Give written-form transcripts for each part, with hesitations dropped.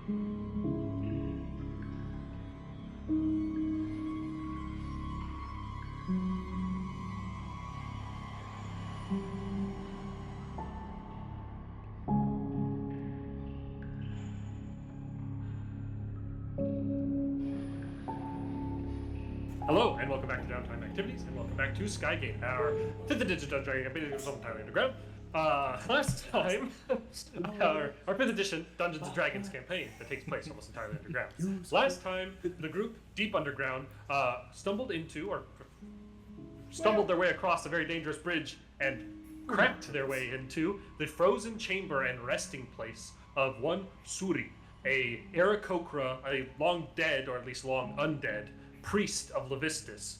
Hello, and welcome back to Downtime Activities, and welcome back to Skygate, our 5th edition Dungeon Dragon campaign that was entirely underground. Last time, our 5th edition Dungeons & Dragons campaign that takes place almost entirely underground. Last time, the group, deep underground, stumbled their way across a very dangerous bridge and cracked their way into the frozen chamber and resting place of one Suri, a Aarakocra, a long dead, or at least long undead, priest of Levistus,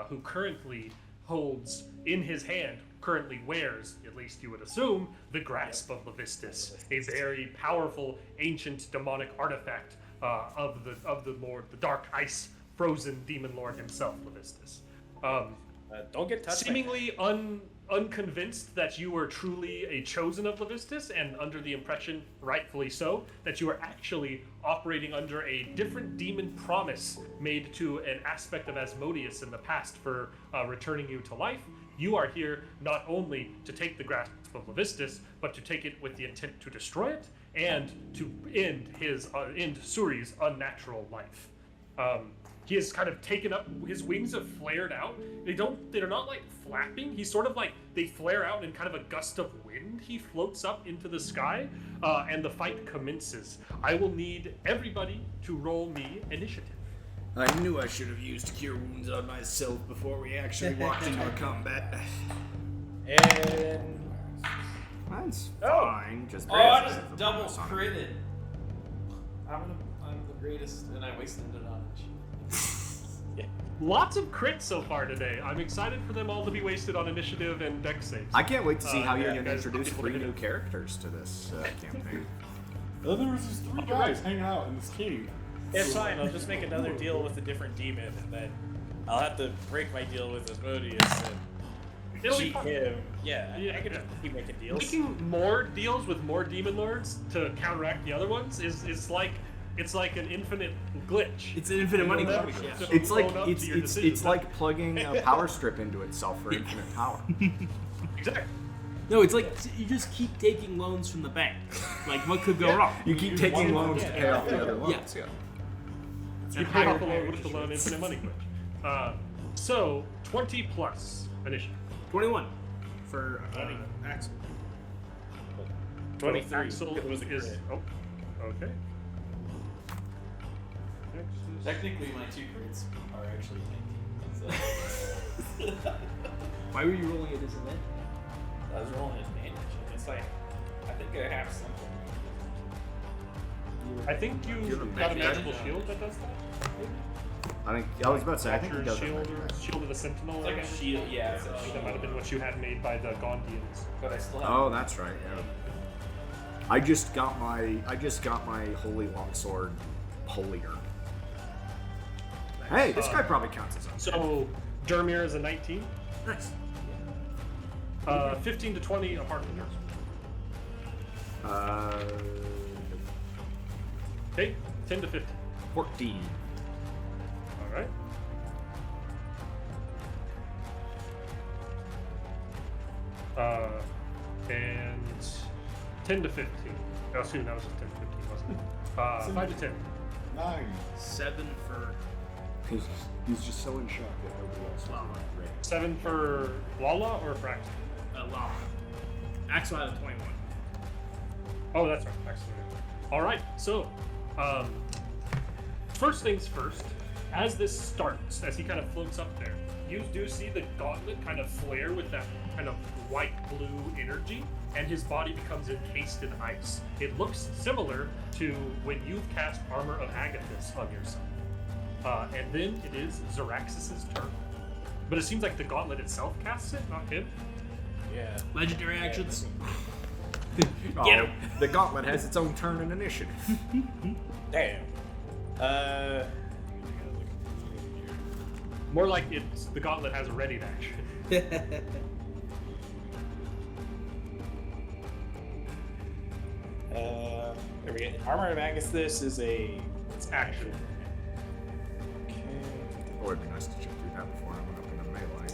who currently holds in his hand, currently wears, at least you would assume, the grasp of Levistus, a very powerful, ancient, demonic artifact of the Lord, the dark ice frozen demon lord himself, Levistus. Don't get touched. Seemingly unconvinced that you were truly a chosen of Levistus, and under the impression, rightfully so, that you are actually operating under a different demon promise made to an aspect of Asmodeus in the past for returning you to life. You are here not only to take the grasp of Levistus, but to take it with the intent to destroy it and to end Suri's unnatural life. He has kind of taken up, his wings have flared out. They're not like flapping. He's sort of like, they flare out in kind of a gust of wind. He floats up into the sky, and the fight commences. I will need everybody to roll me initiative. I knew I should have used Cure Wounds on myself before we actually walked into a combat. And... Mine's fine, just I just double critted. I'm the greatest, and I wasted it on it. Yeah. Lots of crits so far today. I'm excited for them all to be wasted on initiative and dex saves. I can't wait to see how you're going to introduce 3 new characters to this campaign. Well, there was just 3 guys hanging out in this cave. it's fine, I'll just make another deal with a different demon, and then I'll have to break my deal with Asmodeus and cheat him. Yeah, I can just keep making deals. Making more deals with more demon lords to counteract the other ones is like... It's like an infinite glitch. It's an infinite money glitch. Yeah. It's like plugging a power strip into itself for infinite power. Exactly. No, it's like you just keep taking loans from the bank. Like, what could go wrong? You keep taking loans to pay off the other loans. Yeah. You pay off the loan with the loan infinite money glitch. So 20 plus initiative. 21 for Axel. 23. Axel is okay. Technically, my 2 crits are actually 19. So. Why were you rolling a disadvantage? I was rolling advantage. It's like, I think I have something. I think you got a magical shield that does that. I was about to say, I think it does. Shield of the Sentinel. It's like a shield, yeah. It's a shield. That might have been what you had made by the Gondians. But I still have. Oh, that's right. Yeah. I just got my holy longsword holier. Hey, this guy probably counts as undead. So, Dermir is a 19. Nice. 15 to 20 apart from yours. Okay, 10 to 15. 14. Alright. And 10 to 15. Oh, excuse me, that was just 10 to 15, wasn't it? 5 to 10. 9. 7 for... He's just so in shock that nobody else was right. 7 for Lala or for Axel? Lala. Axel had a 21. Oh, that's right. Excellent. All right. So, first things first. As this starts, as he kind of floats up there, you do see the gauntlet kind of flare with that kind of white-blue energy, and his body becomes encased in ice. It looks similar to when you've cast Armor of Agathis on yourself. And then it is Zeraxis' turn. But it seems like the gauntlet itself casts it, not him. Yeah. Legendary actions. Get him. The gauntlet has its own turn and initiative. Damn. More like it's the gauntlet has a ready action. There we forget. Armor of Agathis is it's action. Okay. Oh, it'd be nice to check through that before I went up into melee.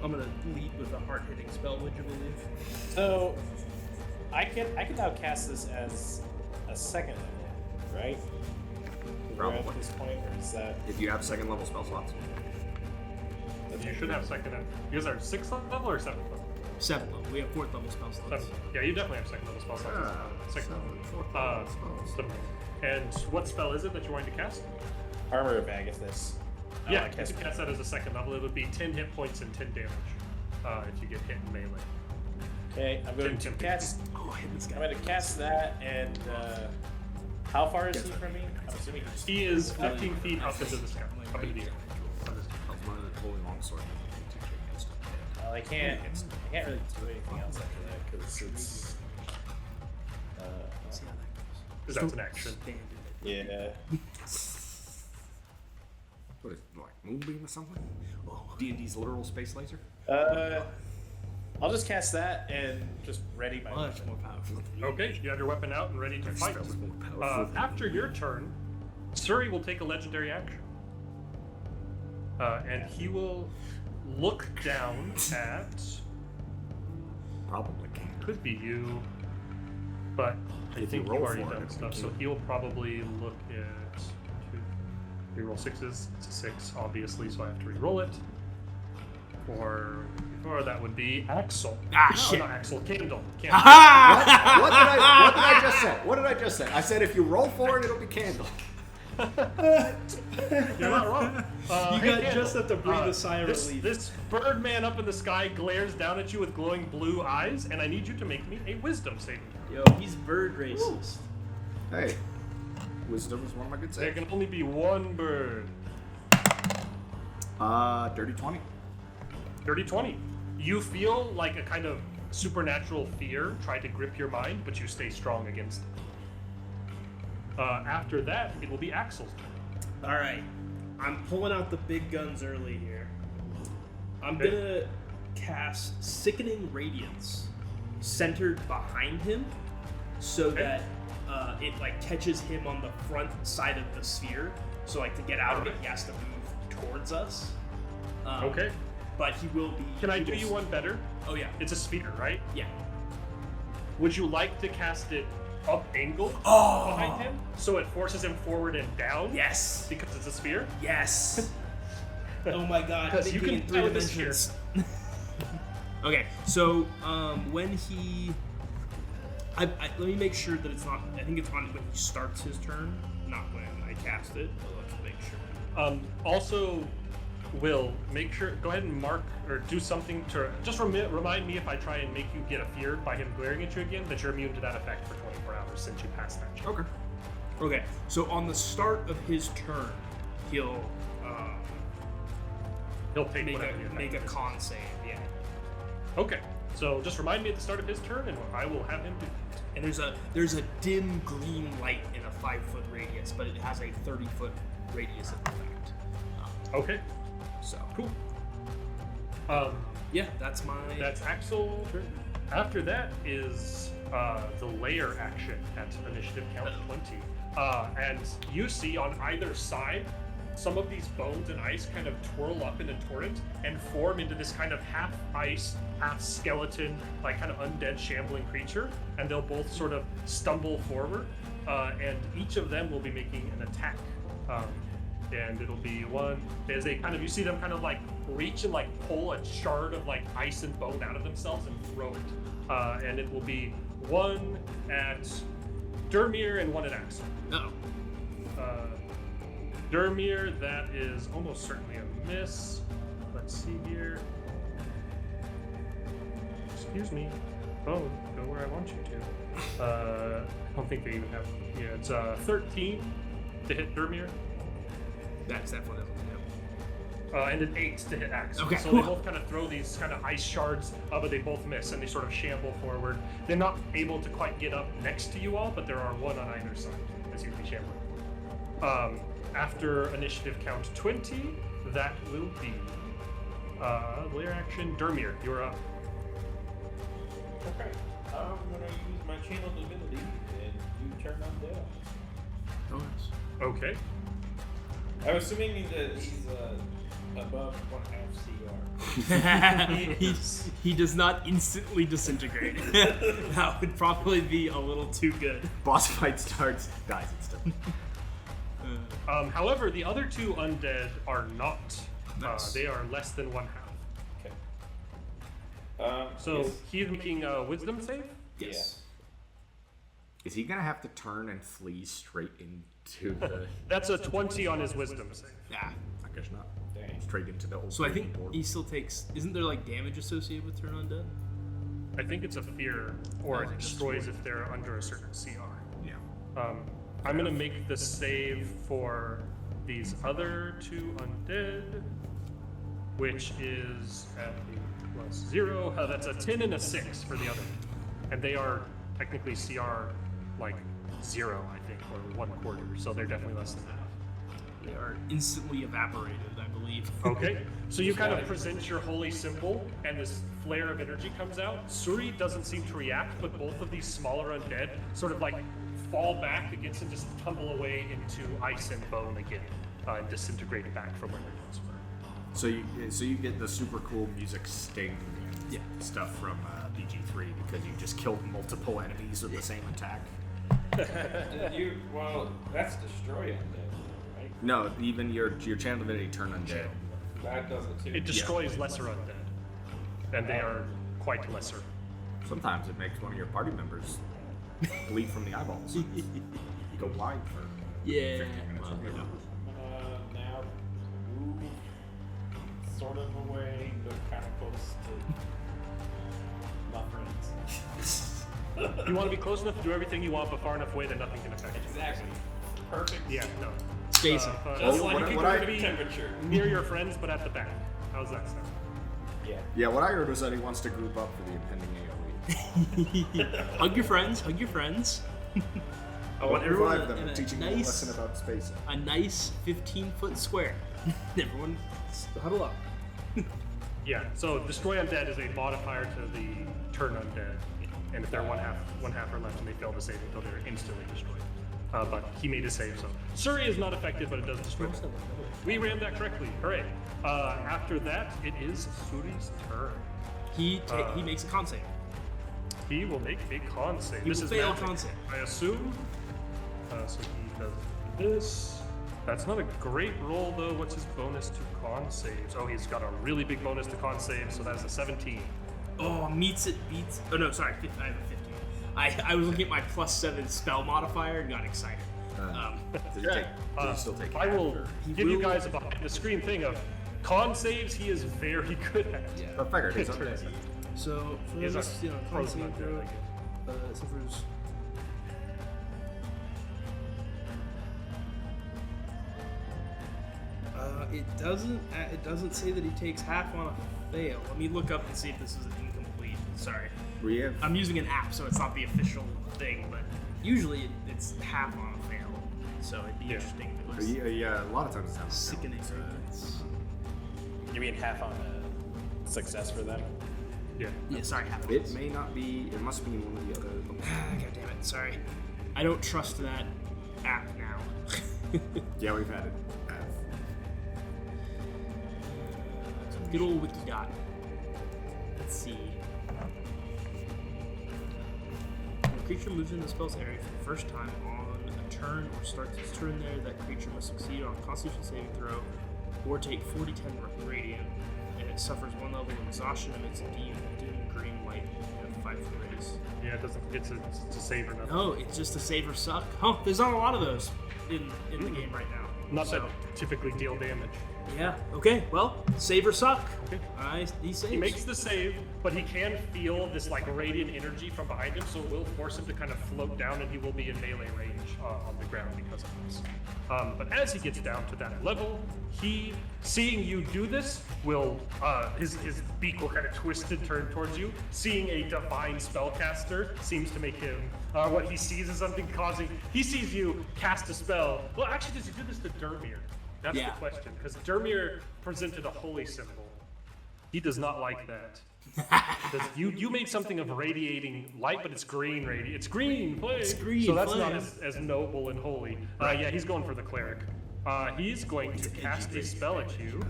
I'm gonna lead with a hard-hitting spell, would you believe? So, I can now cast this as a second level, right? Probably. At this point, or is that? If you have second level spell slots. You should have second and you guys are 6th level or 7th level? 7th level. We have 4th level spell slots. 7th. Yeah, you definitely have second level spell slots. Second level. And what spell is it that you're wanting to cast? Armor of Agathis. Yeah, you can cast that as a second level. It would be 10 hit points and 10 damage if you get hit in melee. Okay, I'm going to cast. Oh, I hit this guy. I'm going to cast that, and how far is he from me? I'm assuming he's. He is 15 feet up into the sky, up into the air. Holy longsword. Well, I can't really do anything else after that because it's. Because that's an action. Yeah. What is it, like moonbeam or something? Oh, D&D's literal space laser? I'll just cast that and just ready my Much weapon. more powerful. Okay, you have your weapon out and ready to fight. After your turn, Suri will take a legendary action. And he will look down at... Probably can't. Could be you, but I If think you you've roll already for it, done stuff, so you- he'll probably look at... We roll 6s, it's a 6, obviously, so I have to re-roll it. Or that would be Axel. Shit. Not Axel, Candle. What did I just say? What did I just say? I said if you roll for it, it'll be Candle. You're not wrong. You hey, got Candle, just have to breathe a sigh of relief. This Birdman up in the sky glares down at you with glowing blue eyes, and I need you to make me a wisdom saving throw. Yo, he's bird racist. Hey, wisdom is one of my good There saves. can only be one bird. Dirty 20. Dirty 20. You feel like a kind of supernatural fear try to grip your mind, but you stay strong against it. After that, it will be Axel's turn. All right, I'm pulling out the big guns early here. I'm Okay. gonna cast Sickening Radiance centered behind him, so that it like catches him on the front side of the sphere. So like to get out of it, he has to move towards us. Okay. But he will be. Can I do you one better? Oh yeah. It's a sphere, right? Yeah. Would you like to cast it up angled behind him, so it forces him forward and down? Yes. Because it's a sphere? Yes. Oh my god. Because you thinking can in 3 throw the sphere. dimensions. Okay, so when he, let me make sure that it's not. I think it's on when he starts his turn, not when I cast it. But let's make sure. Also, Will, make sure, go ahead and mark or do something to just remind me if I try and make you get a fear by him glaring at you again that you're immune to that effect for 24 hours since you passed that check. Okay. Okay, so on the start of his turn, he'll take make whatever the effect a is. con save. Yeah. Okay, so just remind me at the start of his turn, and I will have him do it. And there's a dim green light in a 5-foot radius, but it has a 30-foot radius of effect. Okay, So cool. yeah, that's Axel. After that is the layer action at initiative count 20. And you see on either side, some of these bones and ice kind of twirl up in a torrent and form into this kind of half ice, half skeleton, like kind of undead shambling creature. And they'll both sort of stumble forward. And each of them will be making an attack. And it'll be one as they kind of, you see them kind of like reach and like pull a shard of like ice and bone out of themselves and throw it. And it will be one at Dermir and one at Axel. Uh-oh. Dermir, that is almost certainly a miss. Let's see here. Excuse me. Bone, go where I want you to. I don't think they even have, yeah, it's 13 to hit Dermir. That's definitely And an 8 to hit Axel. Okay. So they both kind of throw these kind of ice shards, but they both miss, and they sort of shamble forward. They're not able to quite get up next to you all, but there are one on either side as you be shambling. After initiative count 20, that will be layer action. Dermir, you're up. Okay. I'm gonna use my channel divinity and you turn undead. Oh, nice. Okay. I'm assuming that he's above 1/2 CR. he does not instantly disintegrate. That would probably be a little too good. Boss fight starts, dies instantly. However, the other two undead are not. Nice. They are less than 1/2. Okay. So yes. he's making a wisdom save? Yes. Is he gonna have to turn and flee straight into the? That's a 20 on his wisdom save. Yeah. I guess not. Dang. Straight into the old. So I think board. he still takes. Isn't there like damage associated with turn undead? I think it's a fear, or it Oh, destroys if they're under a certain CR. Yeah. I'm gonna make the save for these other two undead, which is at a +0. That's a 10 and a 6 for the other, and they are technically CR like 0, I think, or 1/4. So they're definitely less than that. They are instantly evaporated, I believe. Okay, so you kind of present your holy symbol, and this flare of energy comes out. Suri doesn't seem to react, but both of these smaller undead sort of like fall back against and just tumble away into ice and bone again, and disintegrate back from where they once were. So you get the super cool music sting stuff from BG3 because you just killed multiple enemies with the same attack. Well, that's destroy undead, right? No, even your channel divinity turn undead. That does it too. It destroys lesser undead, and they are quite lesser. Sometimes it makes one of your party members bleed from the eyeballs. You go blind for Yeah. 15 minutes. Well, you know. Now move sort of away, but kind of close to my friends. You want to be close enough to do everything you want, but far enough away that nothing can affect you. Exactly. Perfect. Yeah, no. Spacing. Just Well, like what you I- can temperature. Near your friends, but at the back. How's that sound? Yeah. Yeah, what I heard was that he wants to group up for the impending AoE. Hug your friends. Hug your friends. I want everyone revive them in a and teaching them a nice- lesson about spacing. A nice 15-foot square. Everyone, huddle up. Yeah, so destroy undead is a modifier to the turn undead, and if they're one half or left and they fail the saving throw, they're instantly destroyed. But he made a save, so Suri is not affected, but it does destroy them. We ran that correctly. Hooray! After that, it is Suri's turn. He makes a con save. He will make a con save. He This will is fail a magic, con save. I assume. So he does this. That's not a great roll though. What's his bonus to con saves? Oh, he's got a really big bonus to con saves, so that's a 17. Oh, meets it, beats. Oh no, sorry, I have a 15. I was looking at my +7 spell modifier and got excited. Does he still take I half, will or- give you guys a behind the screen thing of con saves. He is very good at. I figured he's It turns undead. out. So for He is this, a con frozen save undead, I throw, guess. suffers. It doesn't say that he takes half on a fail. Let me look up and see if this is incomplete. Sorry, We have I'm using an app, so it's not the official thing, but usually it's half on a fail. So it'd be Yeah. interesting if it was yeah, a lot of times it's happening. sickening. You mean half on a success for them? Yeah. Yeah, sorry, half. It may not be. It must be one of the other. God damn it, sorry. I don't trust that app now. Yeah, we've had it. Good old wiki dot. Let's see. When a creature moves in the spell's area for the first time on a turn or starts its turn there, that creature must succeed on a Constitution saving throw or take 40-10 radiant, and it suffers 1 level of exhaustion and it's dim green light and 5 rays. Yeah, it doesn't. It's a save or nothing. No, it's just a save or suck. Huh, there's not a lot of those in the game right now. Not So, that typically deal damage. yeah, okay, well, save or suck. Okay. He saves. He makes the save, but he can feel this like radiant energy from behind him, so it will force him to kind of float down, and he will be in melee range on the ground because of this. But as he gets down to that level, he, seeing you do this, will his beak will kind of twist and turn towards you. Seeing a divine spellcaster seems to make him what he sees as something causing. He sees you cast a spell. Well, actually, does he do this to Dermir? That's Yeah. the question, because Dermir presented a holy symbol. He does not like that. You made something of radiating light, but it's green It's green flame. It's green so that's flame. not as noble and holy. Yeah, he's going for the cleric. He's going to cast a spell at you,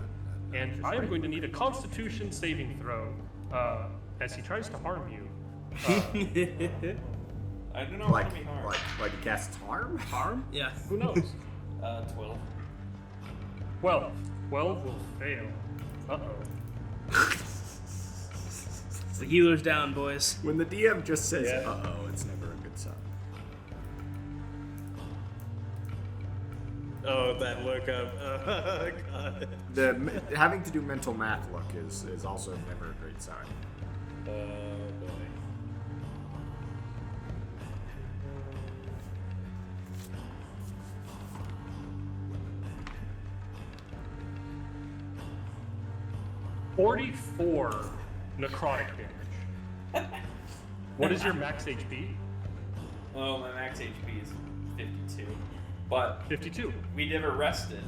and I am going to need a Constitution saving throw as he tries to harm you. I do not want to be harmed. Like he casts harm? Harm? Yeah. Who knows? 12. 12 will fail. Uh-oh. The healer's down, boys. When the DM just says, Yeah. uh-oh, it's never a good sign. Oh, that look up. Oh, God. Having to do mental math look is also never a great sign. Oh, boy. $44 necrotic damage. What is your max HP? Oh, my max HP is 52. But 52. we never rested.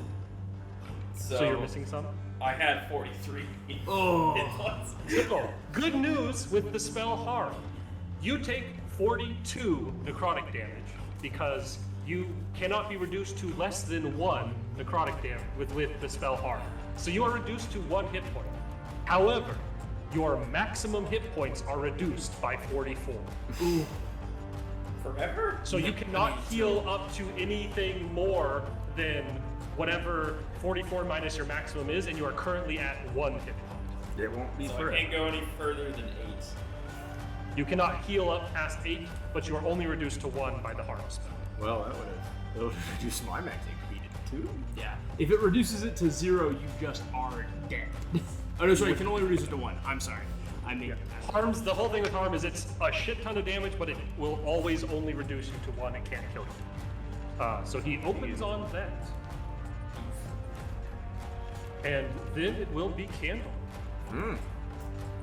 So you're missing some? I had 43 Oh. hit points. So, good news with the spell harm. You take 42 necrotic damage because you cannot be reduced to less than 1 necrotic damage with the spell harm. So you are reduced to 1 hit point. However, your maximum hit points are reduced by 44. Ooh. Forever? So you cannot heal up to anything more than whatever 44 minus your maximum is, and you are currently at 1 hit point. It won't be So I forever. can't go any further than 8. You cannot heal up past 8, but you are only reduced to 1 by the harm spell. Well, that would have reduced my max HP to 2. Yeah. If it reduces it to 0, you just are dead. Oh no, sorry, you can only reduce it to 1. I'm sorry. I mean, Harm's the whole thing with harm is it's a shit ton of damage, but it will always only reduce you to 1 and can't kill you. So he opens on that. And then it will be Candle.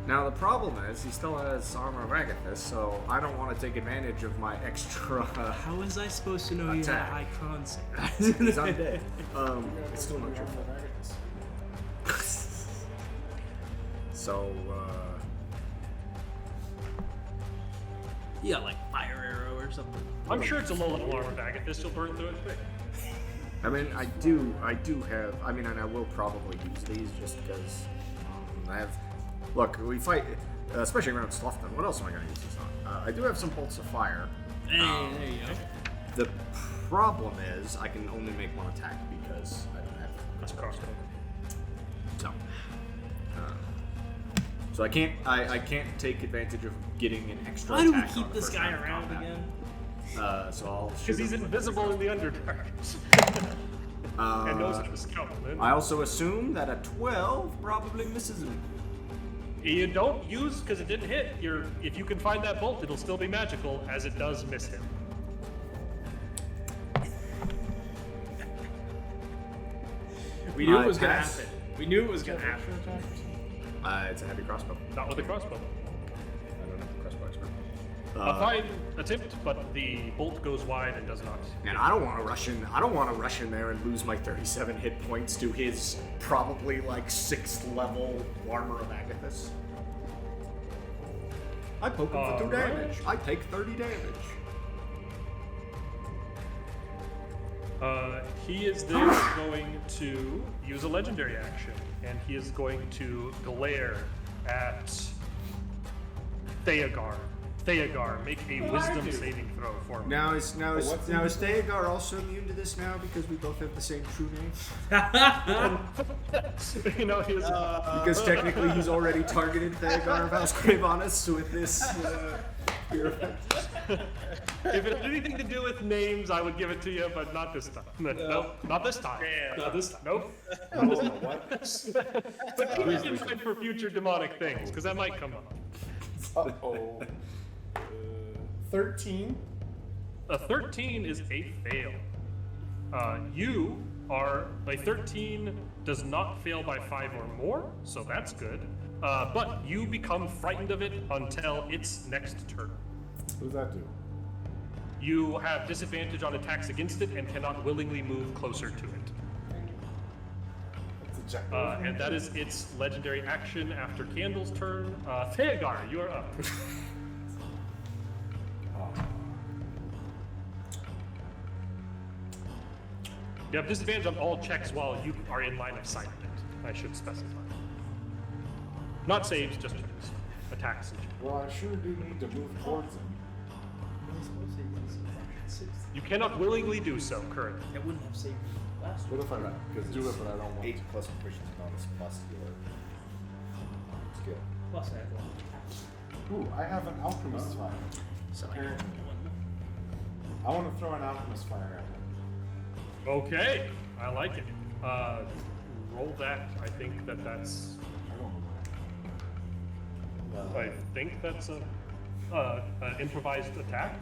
Now the problem is he still has Armor of Agathis, so I don't want to take advantage of my extra. how was I supposed to know you had a Attack. high con save? He's undead. It's still not your fault. So, You got like fire arrow or something. I'm sure it's a low level armor bag. If this, you'll burn through it quick. I mean, I do have. I mean, and I will probably use these just because I have. Look, we fight, especially around Sloughdon. What else am I going to use these on? I do have some bolts of fire. Hey, there you go. The problem is I can only make 1 attack because I don't have. That's a crossbow. So I can't. I can't take advantage of getting an extra. Why do we attack on keep the this first guy round of around combat. again? So I'll shoot Because he's him with invisible in the Underdark. And knows it's a skeleton. I also assume that a 12 probably misses him. You don't use, because it didn't hit, if you can find that bolt, it'll still be magical, as it does miss him. We knew I it was gonna pass. happen. We knew it was gonna happen. It's a heavy crossbow. Not with a crossbow. I don't have the crossbow expert. A fine attempt, but the bolt goes wide and does not. And I don't want to rush in. I don't want to rush in there and lose my 37 hit points to his probably like 6th level Armor of Agathis. I poke him for 2 Alright. damage. I take 30 damage. He is then going to use a legendary action, and he is going to glare at Theogar. Theogar, make a wisdom saving throw for me. Now is Theogar also immune to this now because we both have the same true name? You know, his, Because technically he's already targeted Theogar of House Gravanus with this. if it had anything to do with names, I would give it to you, but not this time. Nope, not this time. Not this time. Nope. But keep in mind for future demonic things, because that might come up. Uh-oh. 13. A 13 is a fail. You are a 13 does not fail by 5 or more, so that's good. But you become frightened of it until its next turn. What does that do? You have disadvantage on attacks against it and cannot willingly move closer to it. That's a And that is its legendary action after Candle's turn. Theogar, you are up. You have disadvantage on all checks while you are in line of sight of it. I should specify. Not saves, just attacks. And Well, I sure do need to move towards him. you cannot willingly do so currently. I wouldn't have saved you last What if I do it, but I don't want 8 to? plus proficiency bonus plus your skill. Plus I had one. Ooh, I have an alchemist fire. So I got one. I want to throw an alchemist fire at him. Okay, I like it. Roll that. I think that's. I don't know. I think that's an improvised attack,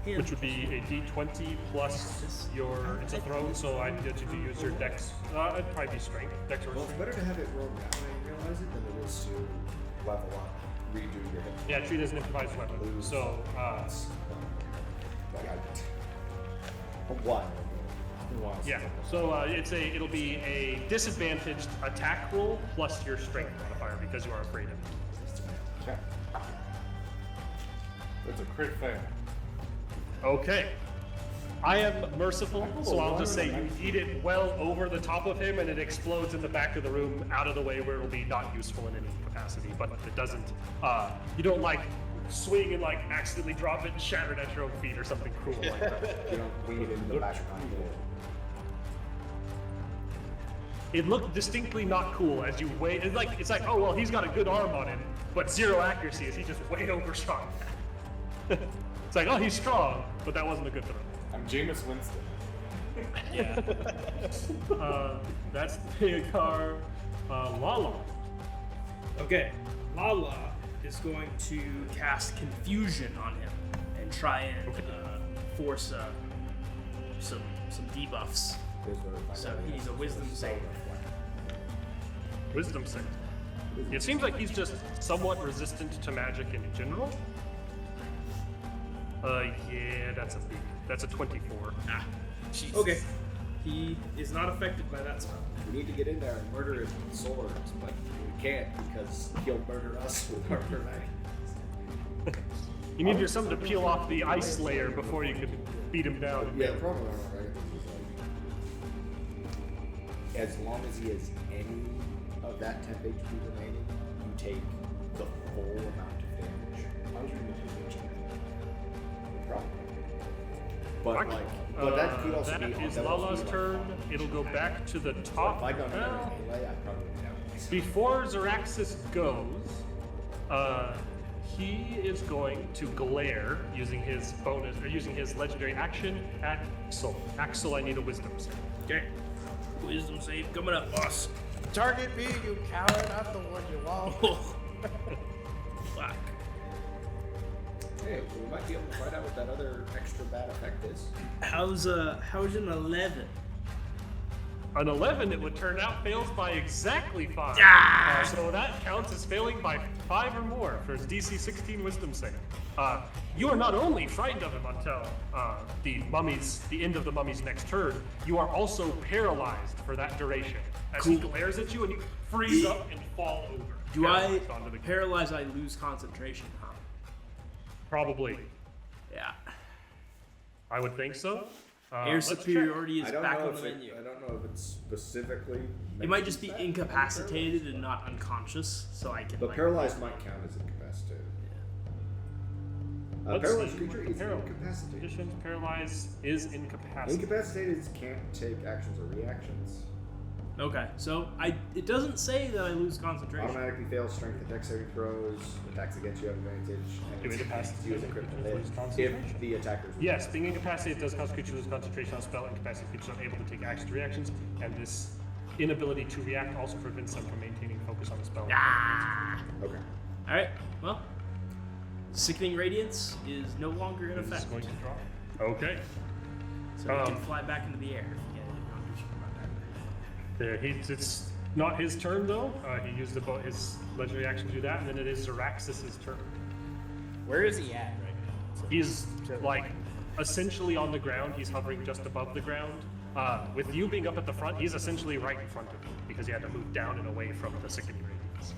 which would be a d20 plus your. It's a throw, so I'd get you to use your dex. It'd probably be strength, dex or Well, it's strength. better to have it roll down when you realize it than it is to level up, redo your hit. Yeah, treat it as an improvised weapon. So, A while ago. yeah. So it'll be a disadvantaged attack roll plus your strength modifier because you are afraid of it. Okay. It's a crit fail. Okay. I am merciful, so I'll just say you eat it well over the top of him and it explodes in the back of the room out of the way where it'll be not useful in any capacity, but it doesn't, you don't like swing and like accidentally drop it and shatter it at your own feet or something cruel like that. You don't wing it into the back of my head. It looked distinctly not cool as you weigh, it's like, oh well, he's got a good arm on him, but 0 accuracy as he just way overshot. It's like, oh, he's strong, but that wasn't a good throw. I'm Jameis Winston. Yeah. That's Theogar. Lala. Okay. Lala is going to cast confusion on him and try and force some debuffs. So he needs a wisdom save. Wisdom save. It seems like he's just somewhat resistant to magic in general. Yeah, that's a 24. Ah. Okay. He is not affected by that spell. We need to get in there and murder him with swords, but we can't because he'll murder us with our grenades. You need something to peel off the ice layer before you can beat him down. Yeah, the problem is, right? As long as he has any of that temp HP remaining, you take the full amount of damage. I was reading the Probably. But but that could also that be. is that would also Lala's be like- turn. It'll go back to the top. If I'd done it Well, in melee, I'd probably be down. before Zaraxis goes, he is going to glare using his bonus or using his legendary action at Axel. Axel, I need a wisdom save. Okay. Wisdom save coming up, boss. Target me, you coward! I'm the one you want. Fuck. Hey, we might be able to find out what that other extra bad effect is. How's an 11? An 11, it would turn out, fails by exactly 5. Ah! So that counts as failing by 5 or more for his DC 16 wisdom save. You are not only frightened of him until the end of the mummy's next turn, you are also paralyzed for that duration. As he glares at you and you freeze up and fall over. Do I paralyzed onto the ground. paralyze? I lose concentration, huh? Probably. Yeah. I would think so. Air let's check. superiority is I don't back know on if the it, menu. I don't know if it's specifically. It might just be mentions that. incapacitated and not unconscious, so I can. But like, paralyzed might count as incapacitated. Let's Paralyzed see. creature is incapacitated. Conditions paralyzed is incapacitated. Incapacitated can't take actions or reactions. Okay, so it doesn't say that I lose concentration. Automatically fails strength and dexterity throws. Attacks against you have advantage. And Do it's incapacitated used in critical hit lose concentration? if the attacker's Yes, being incapacitated does cause creatures to lose concentration on spell. Incapacitated creatures are unable to take actions or reactions, and this inability to react also prevents them from maintaining focus on the spell. Ah! Okay. All right. Well, sickening radiance is no longer in This is effect, going to draw. Okay. so we can fly back into the air if you get it. Don't do shit about that. There, it's not his turn though. He used his legendary action to do that, and then it is Zaraxis' turn. Where is he at right now? He's like essentially on the ground. He's hovering just above the ground. With you being up at the front, he's essentially right in front of you because he had to move down and away from the sickening radius.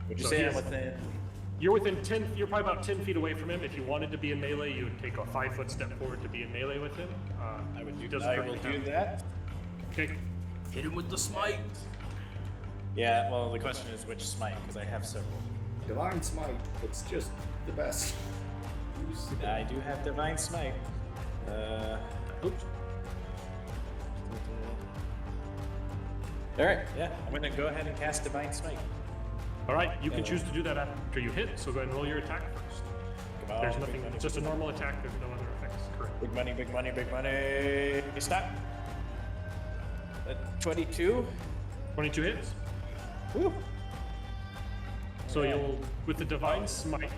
Would you So say he I'm is- within? You're within 10. You're probably about 10 feet away from him. If you wanted to be in melee, you would take a 5-foot step forward to be in melee with him. I would do. doesn't I currently will do count. that. Okay. Hit him with the smite. Yeah. Well, the question is which smite, because I have several. Divine Smite, it's just the best. I do have divine smite. Oops. All right. Yeah. I'm gonna go ahead and cast divine smite. All right. You can choose to do that after you hit. So go ahead and roll your attack first. Come on, There's big nothing. money, It's just a normal attack. There's no other effects. Correct. Big money, big money, big money. Stop. 22. 22 hits. Woo. So you'll, with the divine smite,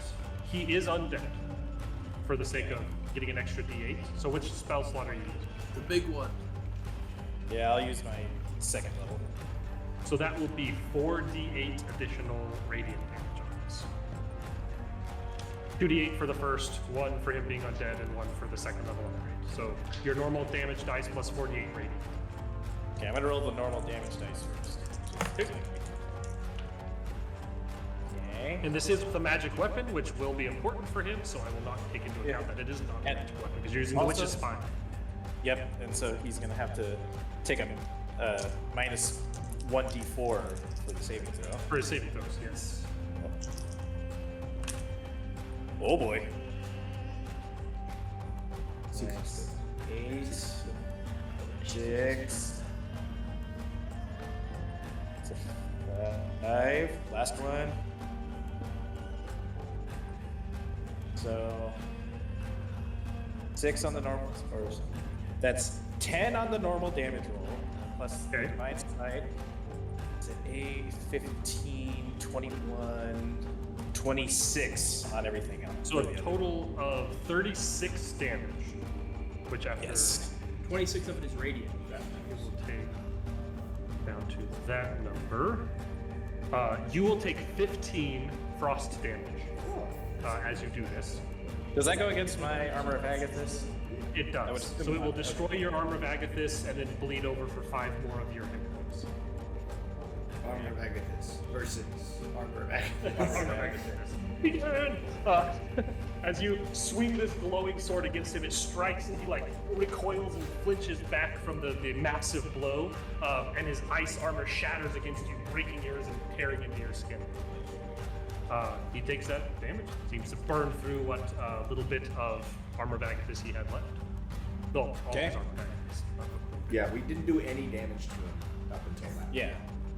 he is undead for the sake of getting an extra d8. So which spell slot are you using? The big one. Yeah, I'll use my second level. So that will be 4d8 additional radiant damage on this. 2d8 for the first, 1 for him being undead, and 1 for the second level upgrade. So your normal damage dice plus 48 radiant. Okay, I'm gonna roll the normal damage dice first. Okay. Okay. And this is with a magic weapon, which will be important for him, so I will not take into account that it is not a And magic weapon, because you're using the also- witch's spine. Yep, and so he's gonna have to take a minus 1d4 for the saving throw. For his saving throws, yes. Oh boy. 6. 8, 6, 5, last one. So 6 on the normal, or that's 10 on the normal damage roll, plus Okay. divine smite. It's an 8, 15, 21, 26 on everything else. So a total of 36 damage, which after Yes. 26 of it is radiant. that you will take down to that number. You will take 15 frost damage as you do this. Does that go against my armor of Agathis? It would does. assume So it will not. destroy your armor of Agathis and then bleed over for 5 more of your hit points. Armor of Agathis versus Armor of Armor of Agathis. Begin! As you swing this glowing sword against him, it strikes and he like recoils and flinches back from the massive blow, and his ice armor shatters against you, breaking yours and tearing into your skin. He takes that damage. Seems to burn through what little bit of armor of Agathis he had left. No, all Okay. his armor of Agathis. Yeah, we didn't do any damage to him up until now. Yeah.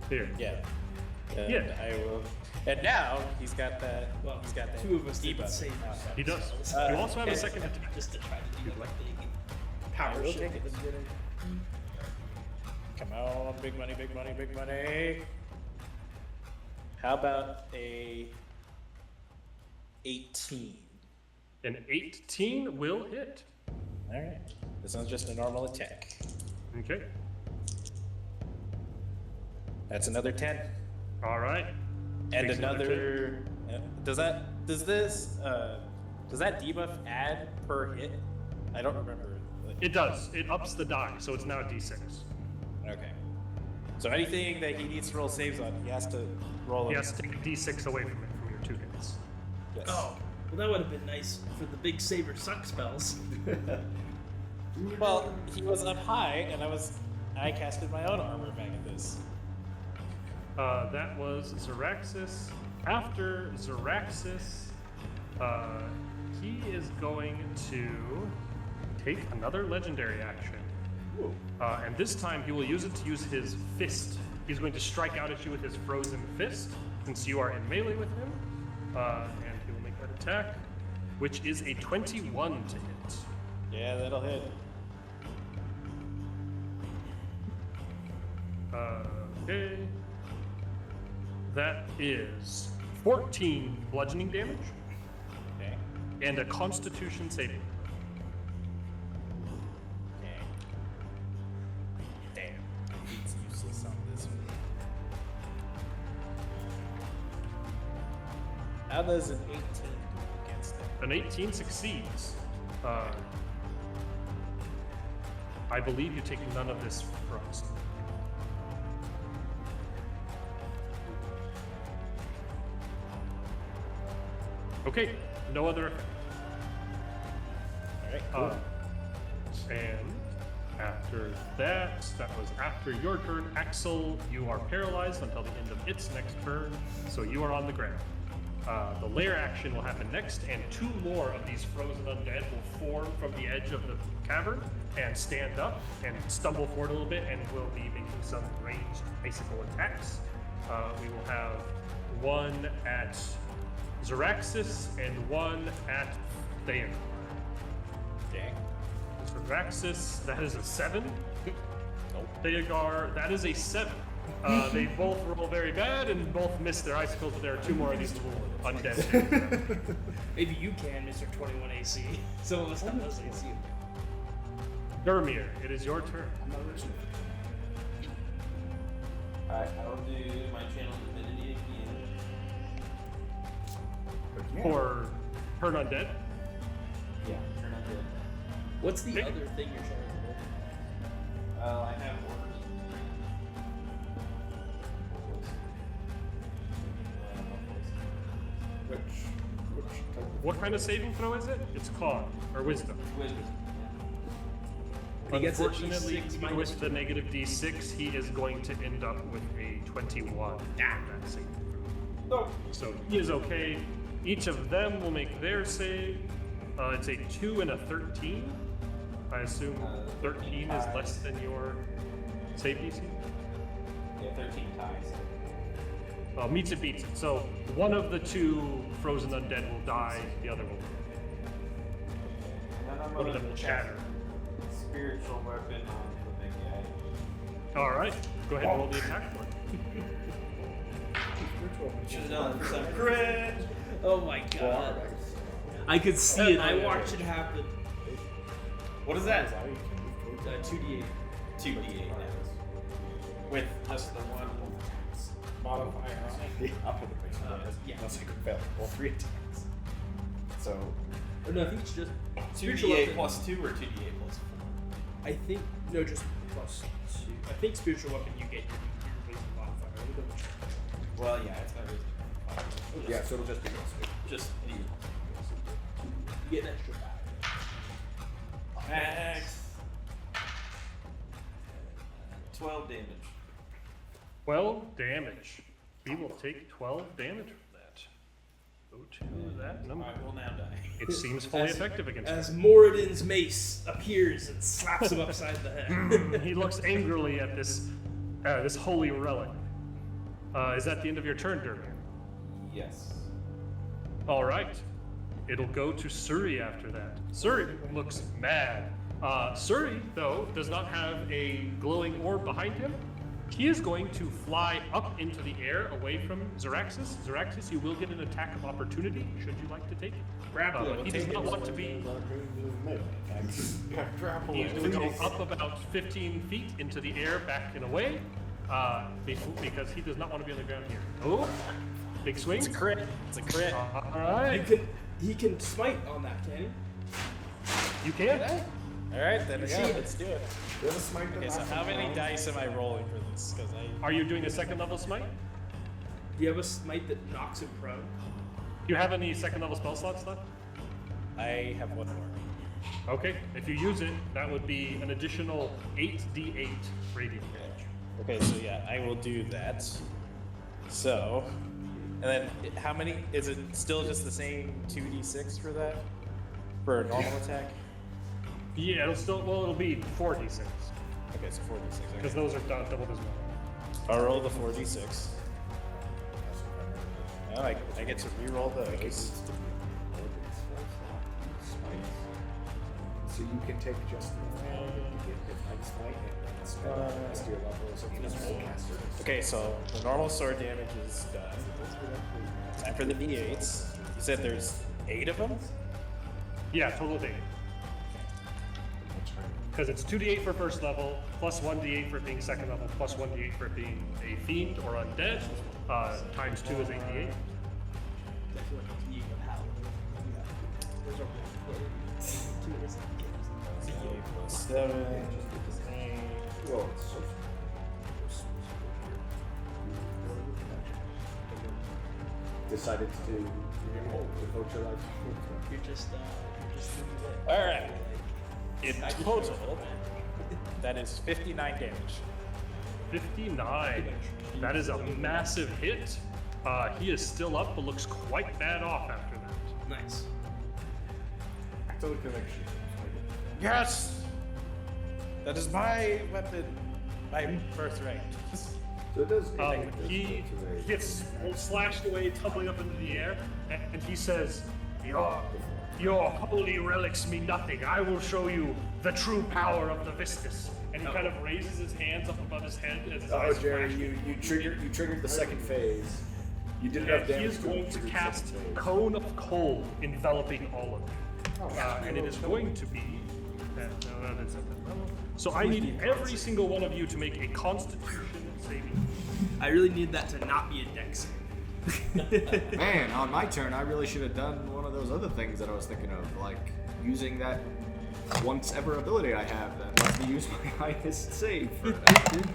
Here. Yeah. And Yeah. I will. And now he's got that. Well, he's got that. two of us didn't debuff. save He does. Uh, you also have a okay. second attack. Just to try to do like big I power will shit take at it. the beginning. Come on, big money, big money, big money. How about a 18? An 18 will hit. All right. This one's just a normal attack. Okay. That's another 10. All right. And Takes another. Does that debuff add per hit? I don't remember. It does. It ups the die, so it's now a d6. Okay. So anything that he needs to roll saves on, he has to roll. He them. has to take a d6 away from it from your 2 hits. Yes. Oh, well, that would have been nice for the big saber suck spells. Well, he was up high, and I casted my own armor back at this. That was Zeraxis. After Zeraxis, he is going to take another legendary action. And this time he will use it to use his fist. He's going to strike out at you with his frozen fist, since you are in melee with him. And he will make that attack, which is a 21 to hit. Yeah, that'll hit. Okay. That is 14 bludgeoning damage Okay. and a Constitution saving. Okay. Damn. He's useless on this one. How does an 18 do against it? An 18 succeeds. I believe you take none of this frost. Okay, no other effect. Alright, cool. And after that was after your turn. Axel, you are paralyzed until the end of its next turn, so you are on the ground. The lair action will happen next, and 2 more of these frozen undead will form from the edge of the cavern and stand up and stumble forward a little bit, and will be making some ranged icicle attacks. We will have one at Xeraxis and one at Theon. Dang. Xeraxis, that is a 7. Nope. Theogar, that is a 7. They both roll very bad and both miss their icicles, but there are 2 more of these little undead. Maybe you can, Mr. 21 AC. Some of us have less AC. Dermir, it is your turn. Alright, I will do my channel divinity again. For turn undead. Yeah, turn on dead. What's the Okay. other thing you're trying to do? I have orders. Which type of What kind of saving throw is it? It's con or wisdom. Wisdom. He gets a Unfortunately, D6 even minus with the negative d6, he is going to end up with a 21. That saving throw. No. So he is okay. Each of them will make their save. It's a 2 and a 13. I assume 13 is less than your save DC. Yeah, 13 ties. Meets it, beats it. So one of the 2 frozen undead will die. The other will. And then I'm One of gonna them will cast shatter. Spiritual weapon on the big guy. All right. Go ahead and roll the attack for it. Should have done it for some crit. Oh my god. I could see it. I watched it happen. What is that? 2d8. 2d8 now. With just the one. modifier on it? I'll put the base on it. Yeah. Unless I can fail all 3 attacks. So, Or no, I think it's just 2d8 plus 2 or 2d8 plus 4? I think no, just plus 2. I think spiritual weapon you get your wisdom modifier. Let me double check. Well, yeah, it's not really. yeah, so it'll just be plus 2. Just the You get an extra 5. max. 12 damage. 12 damage. We will take 12 damage from that. Go to that number. I will now die. It seems fully effective against As Moradin's mace appears and slaps him upside the head. him. He looks angrily at this this holy relic. Is that the end of your turn, Dermir? Yes. All right. It'll go to Suri after that. Suri looks mad. Suri, though, does not have a glowing orb behind him. He is going to fly up into the air away from Xeraxis. Xeraxis, you will get an attack of opportunity, should you like to take it. But he does not want to be... Grapple He's it. going to go up about 15 feet into the air, back and away, because he does not want to be on the ground here. Oh, big swing. It's a crit. It's a crit. All right. He can smite on that, can he? You can. Alright, then yeah, let's do it. You have a smite Okay, so how many dice am I rolling for this? Because Are you doing a second level smite? Do you have a smite that knocks him prone? Do you have any second level spell slots left? I have one more. Okay, if you use it, that would be an additional 8d8 radiant damage. Okay, so yeah, I will do that. So, and then how many? Is it still just the same 2d6 for that? For a normal attack? Yeah, it'll be 4d6, Okay, so 4d6. because Okay. those are doubled as well. I'll roll the 4d6. Oh, I get to re-roll those. So you can take just the get divine smite and spend the rest of your levels and use spellcaster. Okay, so the normal sword damage is done. Time for the d8s. You said there's 8 of them? Yeah, total of 8. Because it's 2d8 for first level, plus 1d8 for it being second level, plus 1d8 for it being a fiend or undead. Times 2 is 8d8. I feel like it's being a paladin. There's a plus 7. Well, it's so. Decided to devote your life. You're just Alright. In total, that is 59 damage. 59. That is a massive hit. He is still up, but looks quite bad off after that. nice. To the connection. Yes! That is my weapon. My birthright. So it does. He gets slashed away, tumbling up into the air, and he says, Your holy relics mean nothing. I will show you the true power of Levistus. And he kind of raises his hands up above his head as his eyes Jerry, flash. you triggered the second phase. You did And enough he damage. is going to trigger the cast second phase. Cone of Cold, enveloping all of you. And it is going to be. So I need every single one of you to make a Constitution saving. I really need that to not be a dex. Man, on my turn, I really should have done one of those other things that I was thinking of, like using that once ever ability I have that lets me use my highest save for that.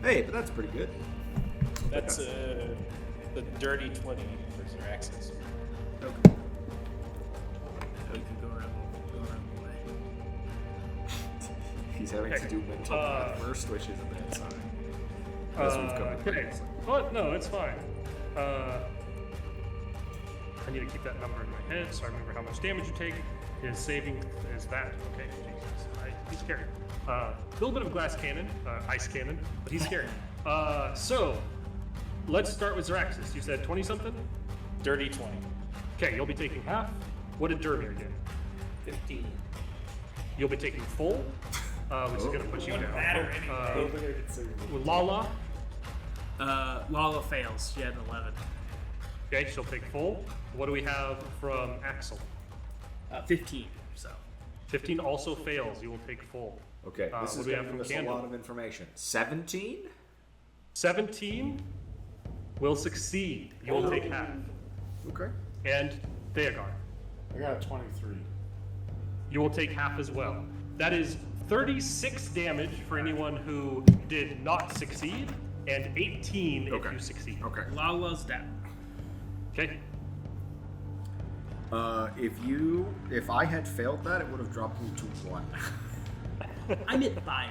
Hey, but that's pretty good. That's the dirty 20 for Xeraxis. Okay. We can go around the way. He's having to do mental math first, which is a bad sign. As we've covered Okay. previously. But no, it's fine. I need to keep that number in my head so I remember how much damage you take. His saving is that. Okay, Jesus. He's scary. A little bit of glass cannon, ice cannon, but he's scary. So, let's start with Xeraxis. You said 20 something? Dirty 20. Okay, you'll be taking half. What did Dermir get? 15. You'll be taking full, which is going to put you down. Matter With Lala, Lala fails. She had an 11. okay, she'll take full. What do we have from Axel? 15. So 15 also fails. You will take full. Okay, What this do is we going have to from give us a Candle? lot of information. 17? 17 will succeed. You will take half. Okay. And Theogar, I got a 23. you will take half as well. That is 36 damage for anyone who did not succeed, and 18 if you succeed. Okay. Lala's down. Okay. If I had failed that, it would have dropped me to 1. I'm at 5.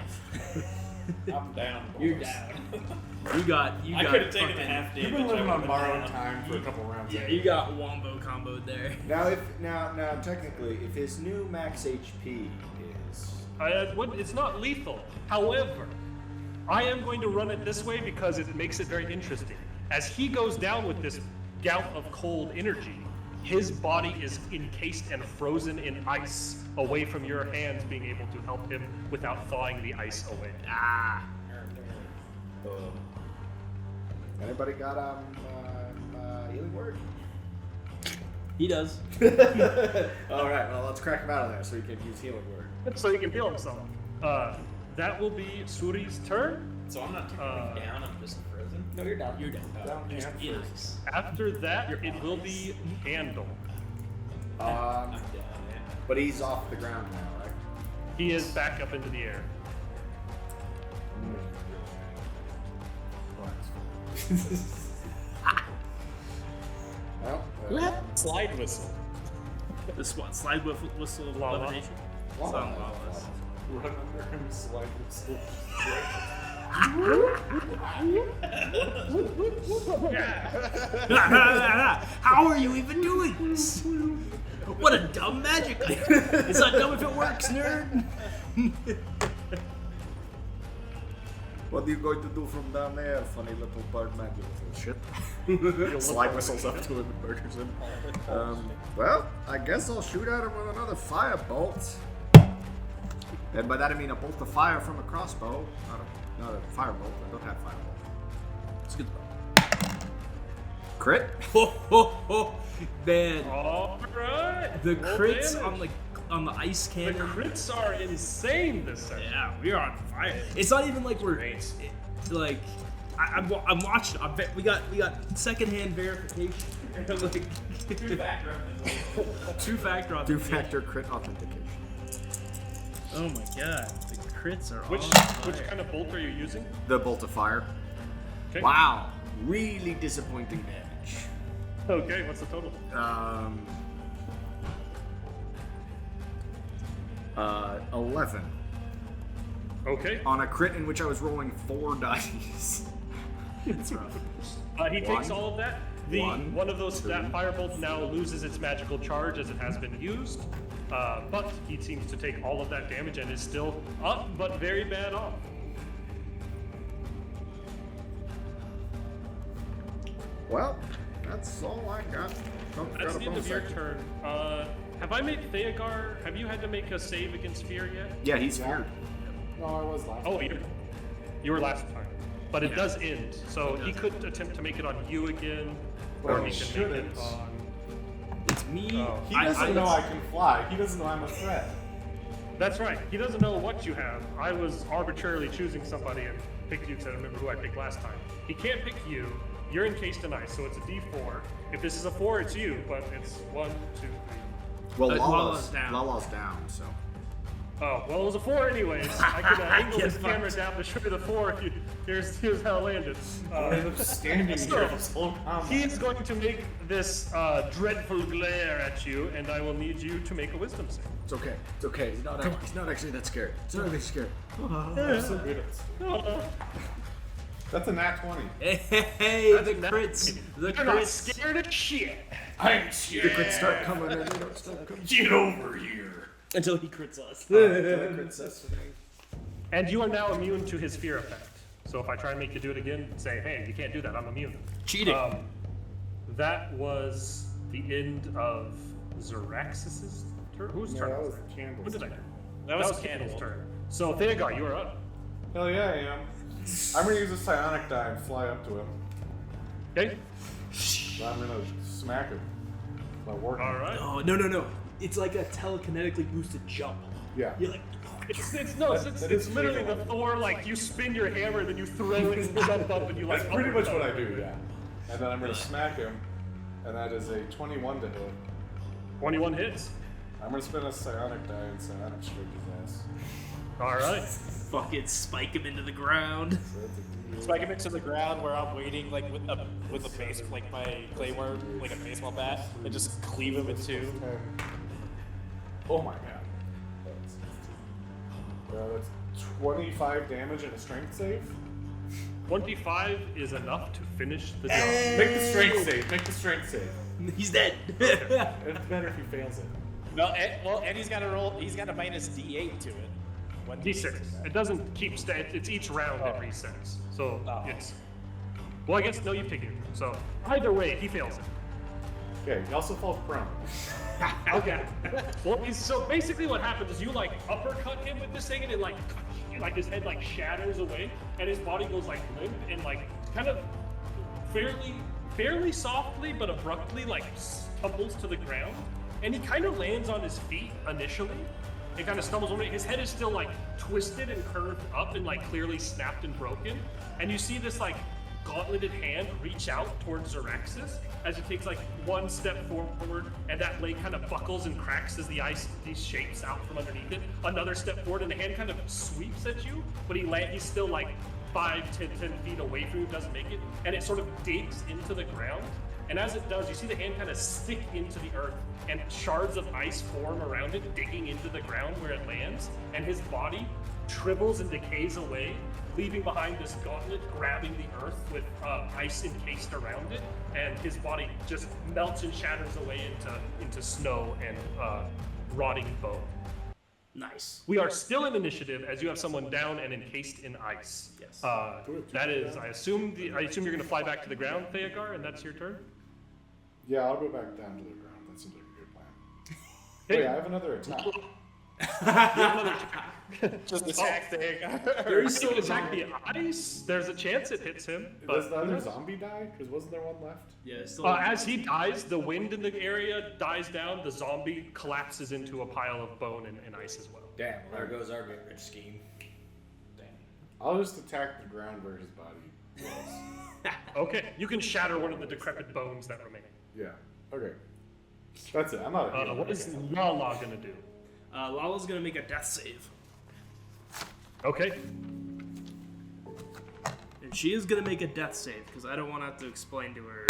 I'm down. You're down. You got. I could have taken the half damage. You've been living I on would've borrowed been down. time for a couple rounds. Yeah, you got wombo comboed there. Now, technically, if his new max HP is It's not lethal. However, I am going to run it this way because it makes it very interesting. As he goes down with this gout of cold energy, his body is encased and frozen in ice, away from your hands being able to help him without thawing the ice away. anybody got healing word? He does. All right, well let's crack him out of there so he can use healing word. So he can heal himself. That will be Suri's turn. So I'm not technically down, I'm just frozen. No, you're down. You're down. Down Just and be first. nice. After that, it will be Andal. I'm down, yeah. But he's off the ground now, right? He is back up into the air. Well, Slide whistle. This one, slide whistle of Lala. levitation. It's on Lala's. Run under him, slide him, How are you even doing this? What a dumb magic item. It's not dumb if it works, nerd. what are you going to do from down there, funny little bird man? You little shit. Slide whistles up to him and murders him. Well, I guess I'll shoot at him with another firebolt. And by that I mean a bolt of fire from a crossbow, not a firebolt. I don't have firebolt. It's a good Crit? Man, All right. the roll crits damage. on the ice The cannon. crits are insane this session. Yeah, we are on fire. It's not even like we're like I'm watching. I bet we got secondhand verification. Like, Two-factor authentication. two-factor authentication. Two-factor crit authentication. Oh my god, the crits are Which on fire. which kind of bolt are you using? The bolt of fire. Okay. Wow, really disappointing damage. Okay, what's the total? 11 Okay. on a crit in which I was rolling 4 dice. It's rough. He takes all of that. One of those, two, that firebolt now loses its magical charge as it has been used. But he seems to take all of that damage and is still up, but very bad off. Well, that's all I got. That's the end of your turn. Have I made Theogar? Have you had to make a save against fear yet? Yeah, he's feared. No, I was last. Oh, you were last time. But it does end, so he could attempt to make it on you again, or Well, he he can make shouldn't. it on. It's me. Oh. He doesn't know I can fly. He doesn't know I'm a threat. That's right. He doesn't know what you have. I was arbitrarily choosing somebody and picked you because I remember who I picked last time. He can't pick you. You're encased in ice, so it's a D4. If this is a 4, it's you, but it's 1, 2, 3. Well, Lala's down. Lala's down, so. Oh, well, it was a 4 anyways. I could angle this camera down to show you the 4 if you. Here's how it landed. I ended up standing so, here this whole combat. He is going to make this dreadful glare at you, and I will need you to make a wisdom save. It's okay. It's okay. He's not actually that scared. He's not actually scared. I'm so good at That's a nat 20. Hey, the crits. The You're not crits. scared of shit. I'm The scared. crits start coming and they don't stop coming. Get over here. Until he crits us. And you are now immune to his fear effect. So if I try and make you do it again, say, hey, you can't do that, I'm immune. Cheating. That was the end of Xeraxis' turn. Whose turn that was was that? Candle's When did I turn. That was Candle's Candle. turn. So Theogar, you are up. Hell yeah, I am. I'm gonna use a psionic die and fly up to him. Okay? I'm gonna smack him. By working. Alright. Oh, no. It's like a telekinetically boosted jump. Yeah. You're like, It's That is literally pretty the Thor, like, you spin your hammer, then you throw it and jump up and you like That's pretty much uppercut. what I do, yeah. And then I'm gonna smack him, and that is a 21 to hit. 21 hits. I'm gonna spin a psionic die and psionic strike his ass. Alright. fucking spike him into the ground. So that's a Spike him into the ground where I'm waiting, like with a base, like my claymore, like a baseball bat, and just cleave him in two. 10. Oh my god. That's 25 damage and a strength save. 25 is enough to finish the job. Make the strength save. Make the strength save. He's dead. It's better if he fails it. No, and he's got to roll. He's got a minus D8 to it. One D6. It doesn't keep it's each round it resets. So Oh. it's. Well, I guess no, you take it. So either way, he fails it. Okay, he also falls prone. Okay. Well, so basically, what happens is you like uppercut him with this thing, and it like his head like shatters away, and his body goes like limp and like kind of fairly softly but abruptly like tumbles to the ground, and he kind of lands on his feet initially. It kind of stumbles over. His head is still like twisted and curved up and like clearly snapped and broken, and you see this like gauntleted hand reach out towards Xeraxis as he takes like one step forward, and that blade kind of buckles and cracks as the ice shapes out from underneath it. Another step forward, and the hand kind of sweeps at you, but he's still like 5, 10 feet away from you, doesn't make it, and it sort of digs into the ground. And as it does, you see the hand kind of stick into the earth, and shards of ice form around it, digging into the ground where it lands, and his body shrivels and decays away, leaving behind this gauntlet grabbing the earth with ice encased around it, and his body just melts and shatters away into snow and rotting bone. Nice. We are still in initiative as you have someone down and encased in ice. Yes. That is, I assume you're going to fly back to the ground, Theogar, and that's your turn. Yeah, I'll go back down to the ground. That seems like a good plan. Hey. Wait, I have another attack. You have another attack. Just attack the There You is can still attack the ice. There's a chance it hits him. Does But the other zombie die? Because wasn't there one left? Yeah, it's still. as he dies, the wind in the area dies down. The zombie collapses into a pile of bone and ice as well. Damn, there goes our get rich scheme. I'll just attack the ground where his body was. Okay, you can shatter one of the decrepit bones that remain. Yeah. Okay. That's it. I'm not a hero. What is Lala gonna do? Lala's gonna make a death save. Okay. And she is gonna make a death save because I don't want to have to explain to her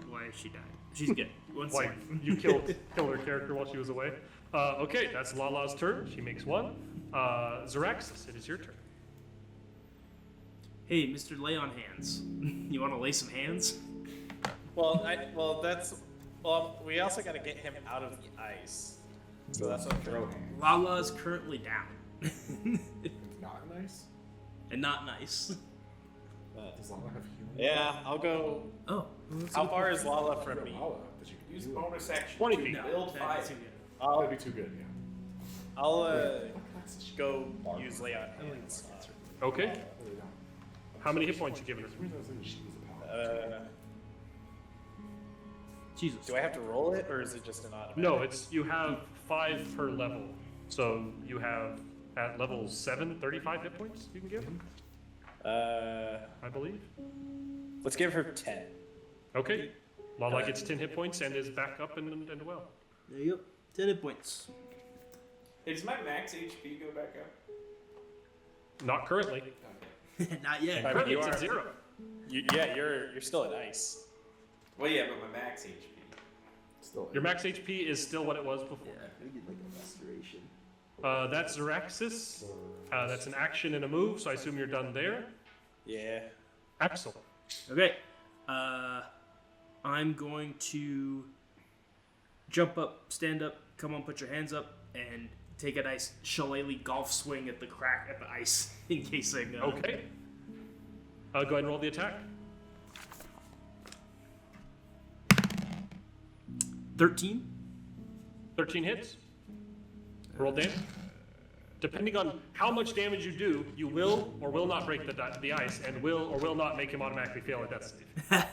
why she died. She's good. One Like, second. you killed her character while she was away. Okay, that's Lala's turn. She makes one. Zaraxis, it is your turn. Hey, Mr. Lay on Hands. You want to lay some hands? Well, we also got to get him out of the ice. So that's what I'm trying. Lala is currently down. Not nice. And not nice. Does Lala have healing? Yeah, I'll go. Oh. Well, that's How a- far is Lala from me? Lala, but you can Use use bonus action 20 to feet. build That'd fire. be too good. That'd be too good, yeah. I'll go use lay on hands. Okay. How many hit points you giving her? Jesus. Do I have to roll it, or is it just an automatic? No, it's you have 5 per level. So you have at level 7, 35 hit points you can give, I believe. Let's give her 10. Okay. Lala gets 10 hit points and is back up and well. There you go. 10 hit points. Hey, does my max HP go back up? Not currently. Not yet. I mean, Currently you it's are- at 0. You're still at ice. Well, yeah, but my max HP. Still, Your max HP is still what it was before. we get like a restoration. That's Zaraxis. That's an action and a move, so I assume you're done there. Yeah. Axel. Okay. I'm going to jump up, stand up, come on, put your hands up, and take a nice shillelagh golf swing at the crack at the ice in case I go. Okay. Go ahead and roll the attack. 13. 13 hits. Roll damage. Depending on how much damage you do, you will or will not break the ice, and will or will not make him automatically fail a death save.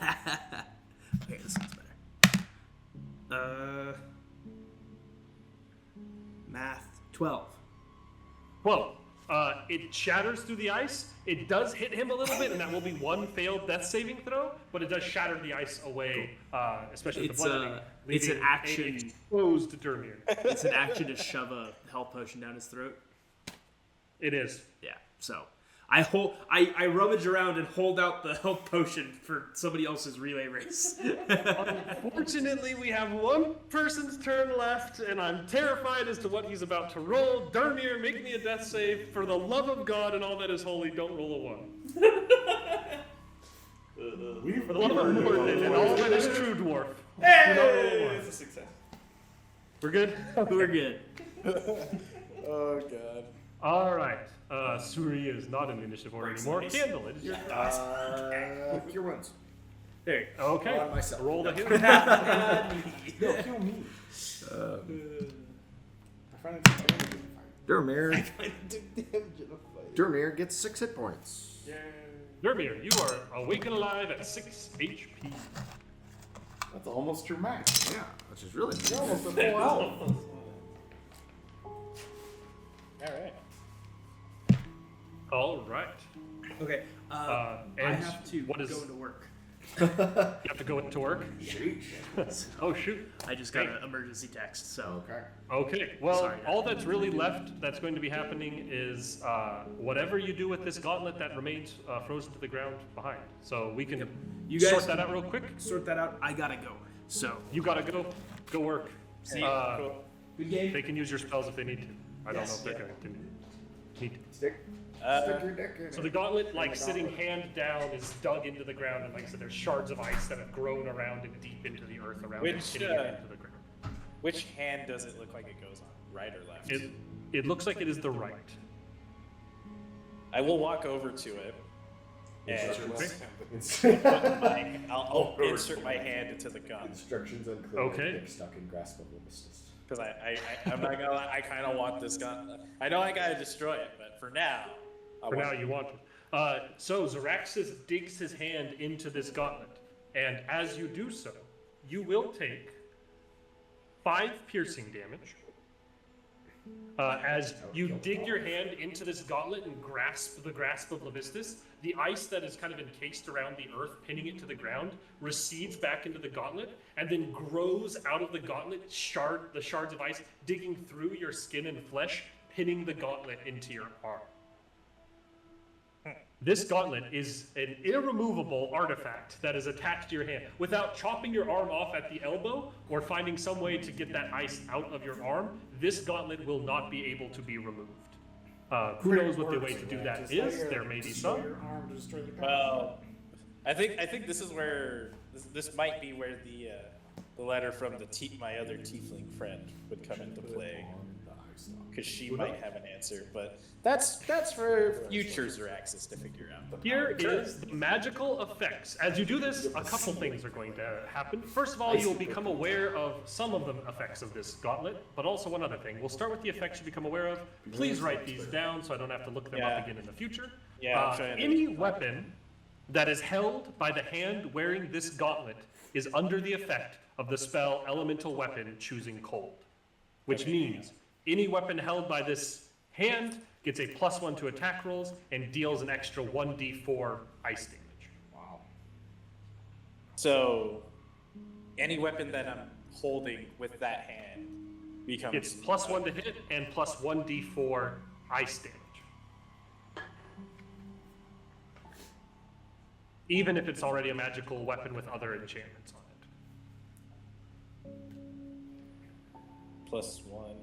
Okay, this sounds better. Math 12. Well, it shatters through the ice. It does hit him a little bit, and that will be one failed death saving throw, but it does shatter the ice away, especially with the bludgeoning. It's an leaving action. a exposed Dermir. It's an action to shove a health potion down his throat. It is. Yeah. So I rummage around and hold out the health potion for somebody else's relay race. Unfortunately, we have one person's turn left, and I'm terrified as to what he's about to roll. Dermir, make me a death save. For the love of God and all that is holy, don't roll a 1. For the love of the Lord and all that is true, dwarf. Do not roll a 1. It's a success. We're good? We're good. Oh god. All right. Suri is not in the initiative order anymore. Candle, it is your turn. Cure wounds. There you go. Okay. On myself. Roll the hit. No, kill me. I find it too damage. Dermir. Dermir gets 6 hit points. Dermir, you are awake and alive at 6 HP. That's almost your max. Yeah, which is really You're good. almost at full health. All right. Okay. I and have to what is- go into work. You have to go into work. Oh shoot. I just got an emergency text, so. Okay. Okay. Well, Sorry. all that's really left that's going to be happening is whatever you do with this gauntlet that remains frozen to the ground behind. So we can You guys sort that out real quick. sort that out. I gotta go. So. You gotta go. Go work. See you. Cool. Good game. They can use your spells if they need to. I don't know Yes. if they're going to need to. Stick your dick in So it. the gauntlet, like sitting hand down, is dug into the ground, and like I said, there's shards of ice that have grown around and deep into the earth around it, Which, hitting it into the ground. Which hand does it look like it goes on? Right or left? It looks like it is the right. I will walk over to it. And Okay. I'll insert my hand into the gun. Instructions unclear. Okay. Dick stuck in grasp of Levistus. Because I'm not gonna lie, I kind of want this gun. I know I gotta destroy it, but for now. For now, you want it. So Zaraxis digs his hand into this gauntlet, and as you do so, you will take 5 piercing damage. As you dig your hand into this gauntlet and grasp the grasp of Levistus, the ice that is kind of encased around the earth, pinning it to the ground, recedes back into the gauntlet, and then grows out of the gauntlet, the shards of ice, digging through your skin and flesh, pinning the gauntlet into your arm. This gauntlet is an irremovable artifact that is attached to your hand. Without chopping your arm off at the elbow or finding some way to get that ice out of your arm, this gauntlet will not be able to be removed. Who knows what the way to do that is? There may be some. Well, I think this is where this might be where the letter from my other tiefling friend would come into play, because she might have an answer. But that's for future Zeraxis to figure out. Here is the magical effects. As you do this, a couple things are going to happen. First of all, you'll become aware of some of the effects of this gauntlet, but also one other thing. We'll start with the effects you become aware of. Please write these down so I don't have to look them up again in the future. Yeah, any weapon that is held by the hand wearing this gauntlet is under the effect of the spell Elemental Weapon Choosing Cold, which means any weapon held by this hand gets a +1 to attack rolls and deals an extra 1d4 ice damage. Wow. So, any weapon that I'm holding with that hand becomes... It's +1 to hit and +1d4 ice damage. Even if it's already a magical weapon with other enchantments on it. +1.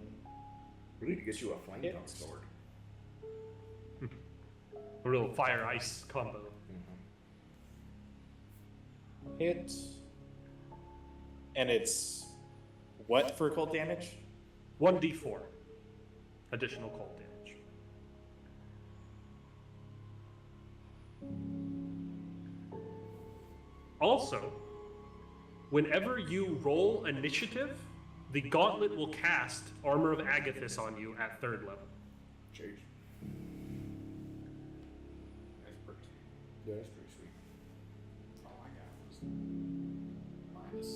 We need to get you a flame tongue sword. A real fire ice combo. Hit. And it's what for cold damage? 1d4 additional cold damage. Also, whenever you roll initiative, the gauntlet will cast Armor of Agathis on you at 3rd level. Jeez. Yeah, that's pretty sweet. All I got was minus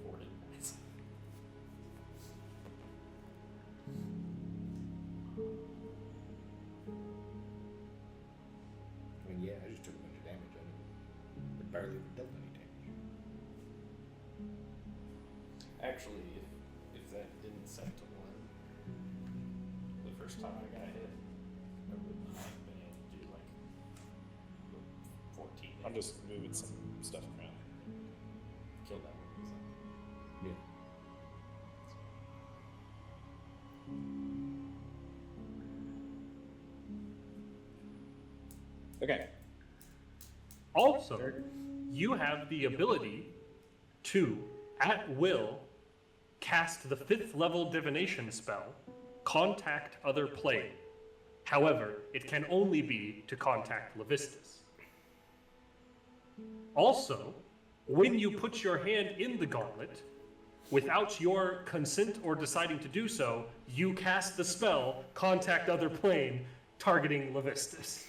40. I mean, yeah, I just took a bunch of damage. I barely dealt any damage. Actually, if that didn't set to 1 the first time I got hit, I would not have been able to do like 14. I'm just moving some stuff around. Kill that one. Yeah. Okay. Also, you have the ability to, at will, cast the 5th level divination spell, Contact Other Plane. However, it can only be to contact Levistus. Also, when you put your hand in the gauntlet, without your consent or deciding to do so, you cast the spell Contact Other Plane, targeting Levistus.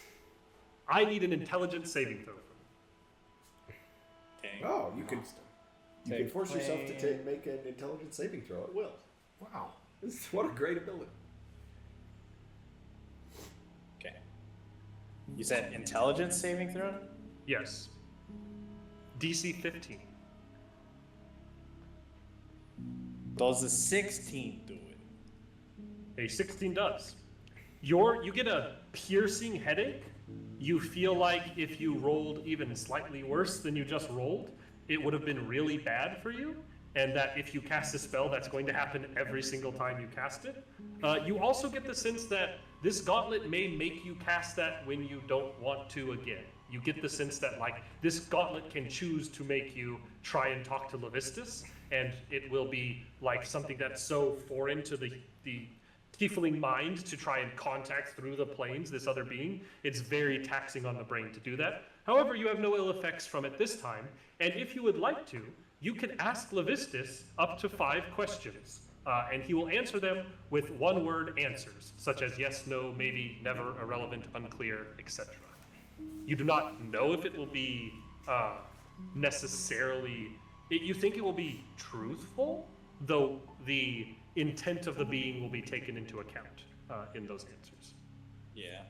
I need an intelligence saving throw. Okay. Oh, you can force yourself to plane. make an intelligence saving throw at will. Wow. What a great ability. Okay. You said intelligence saving throw? Yes. DC 15. Does the 16 do it? A 16 does. You get a piercing headache. You feel like if you rolled even slightly worse than you just rolled, it would have been really bad for you, and that if you cast a spell, that's going to happen every single time you cast it. You also get the sense that this gauntlet may make you cast that when you don't want to again. You get the sense that like this gauntlet can choose to make you try and talk to Levistus, and it will be like something that's so foreign to the tiefling mind to try and contact through the planes this other being. It's very taxing on the brain to do that. However, you have no ill effects from it this time, and if you would like to, you can ask Levistus up to 5 questions, and he will answer them with one-word answers, such as yes, no, maybe, never, irrelevant, unclear, etc. You do not know if it will be necessarily... you think it will be truthful, though the intent of the being will be taken into account in those answers. Yeah.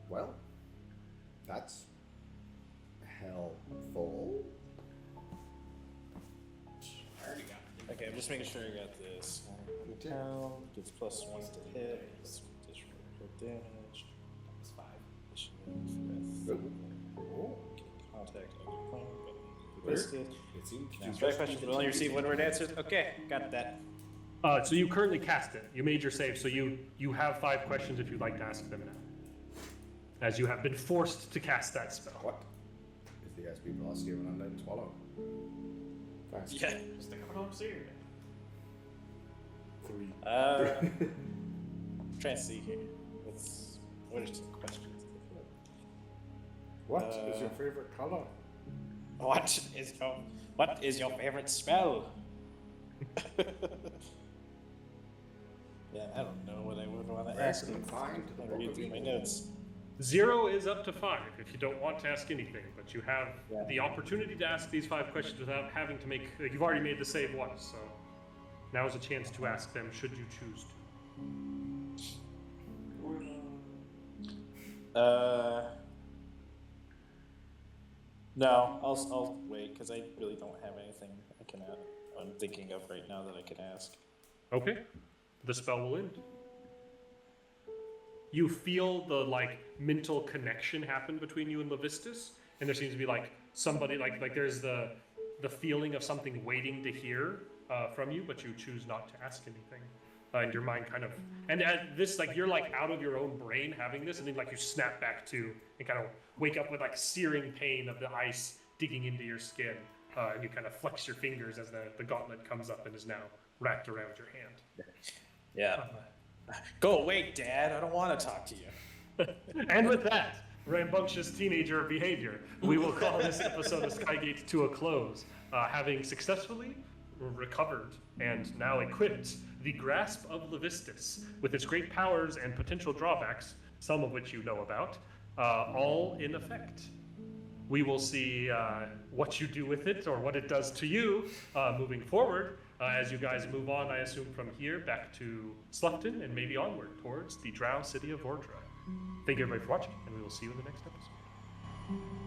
Well, that's helpful. just making sure I got this. Now gets +1 to hit. Disrespectful damage. That's 5. Contact other player, but listed. It seems to Now, just strike questions will only receive one word answers. Okay, got that. So you currently cast it. You made your save, so you have 5 questions if you'd like to ask them now. As you have been forced to cast that spell. What is the SP velocity of an undead swallow? fast. Yeah. Just think of an obsidian. 3. Trying to see here. What are some questions? What is your favorite color? What is your favorite spell? Yeah, I don't know what I would want to ask him. Find the I'll book read of through my evil. notes. 0 is up to 5 if you don't want to ask anything, but you have Yeah. the opportunity to ask these 5 questions without having to make. You've already made the save once, so now is a chance to ask them should you choose to. No, I'll wait because I really don't have anything I'm thinking of right now that I can ask. Okay, the spell will end. You feel the mental connection happen between you and Levistus, and there seems to be somebody there's the feeling of something waiting to hear from you, but you choose not to ask anything. And your mind kind of, and at this you're out of your own brain having this, and then you snap back to and kind of wake up with searing pain of the ice digging into your skin, and you kind of flex your fingers as the gauntlet comes up and is now wrapped around your hand. Yeah. Go away, Dad. I don't want to talk to you. And with that rambunctious teenager behavior, we will call this episode of Skygate to a close, having successfully recovered and now equipped the grasp of Levistus with its great powers and potential drawbacks, some of which you know about, all in effect. We will see what you do with it or what it does to you moving forward as you guys move on, I assume, from here back to Slufton and maybe onward towards the Drow city of Vordra. Thank you everybody for watching, and we will see you in the next episode.